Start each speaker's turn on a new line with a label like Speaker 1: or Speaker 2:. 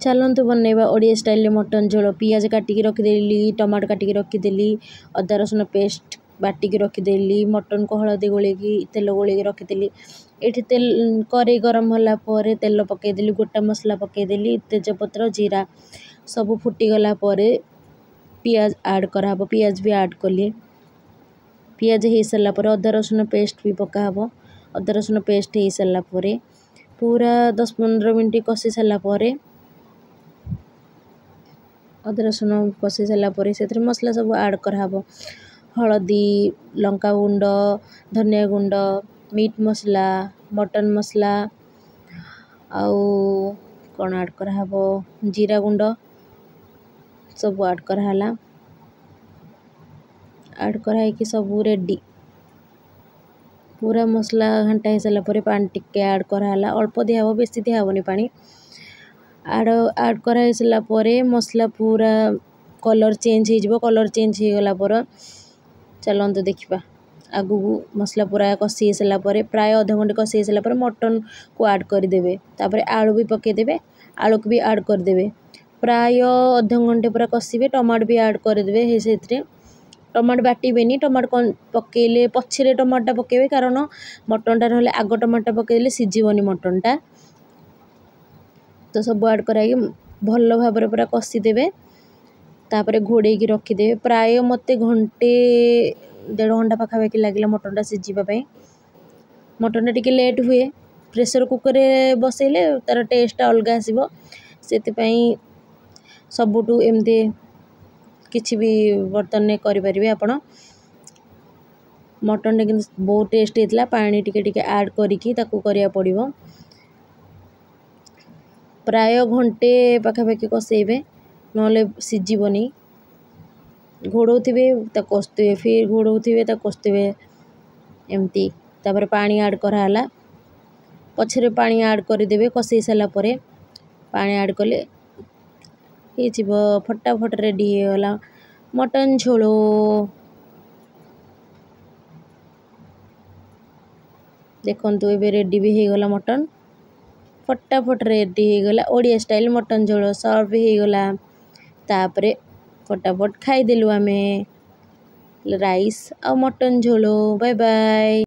Speaker 1: चलतु बनइबा Odia style mutton झोल। पियाज काटिकी रखिदेली, टमाटो काटिकी रखिदेली, अदा रसुण पेस्ट बाटिकी रखिदेली, मटन को हलदी गोलेकी तेल गोलेकी रखिदेली। एठी तेल कड़े गरम होला परे तेल पकेदेली, गोटा मसला पकेदेली, तेजपत्र जीरा सब फुटीगला परे पियाज ऐड कराहब। पियाज भी ऐड कली, पियाज हो सारा पर अदा रसुण पेस्ट भी पकाहब। अदा रसुण पेस्ट हो सारा पर पूरा 10-15 मिनट कषि सारा पर अदा रसुण कषि सारा पर से मसला सब ऐड कराहब। हलदी, लंका गुंड, धनिया गुंड, मीट मसला, मटन मसला आउ कौन ऐड कराहब, जीरा गुंड सब ऐड कराहला। ऐड कराई कि सब रेडी पूरा मसला घंटा हो सारा पर पानी टिके ऐड कराहला। अल्प दिहब, बेसी दिहबनी पानी। ऐड कराई सारा पर मसला पूरा कलर चेंज हो, कलर चेंज हो गला पर चलते देखा आगू मसला पूरा कषि सारा पर प्राय अध घंटे कषि सारा पर मटन को ऐड करदेवे। तापर आलू भी पकेदेवे, आलू को भी ऐड करदेवे। प्राय अध घंटे पूरा कषिबे, टमाटो भी ऐड करदेवे। से टमाटो बाटेबेनी, टमाटो पकेले पछरे टमाटो पकेबे कारण मटनटा ना आग टमाटो पकेले सिझिबनी मटनटा। तो सब ऐड कराई भल भाव पूरा कषिदेवे। तापर घोड़े की रखिदेवे। प्राय मते घंटे 1.5 घंटा पाखापाखि लगे मटनटा सिझापी। मटनटा टिके लेट हुए, प्रेसर कुकर बसैले तार टेस्ट अलग आसो। से सबुठू एमती किसी भी बर्तन में करें आपण। मटन कि बहुत टेस्ट होता। पानी टिके टिके ऐड करिकी ताकू करिया पड़िबो। प्राय घंटे पाखापाखि कषेबे नले सिझिबनी। घोड़ौथिबे ताकू कषुथिबे, फिर घोड़ौथिबे ताकू कषुथिबे एमती। तापर पानी ऐड कराहला, पछरे पानी ऐड करदेबे। कषि सारा पर पानी ऐड कले फटाफट रेडी हो गला मटन झोलो। देखंतु एबे रेडी भी हो गला मटन, फटाफट रेडी हो गला ओडिया स्टाइल मटन झोलो। सर्व भी हो गला, तापरे फटाफट खाईदेलु आमे राइस आ मटन झोलो। Bye bye.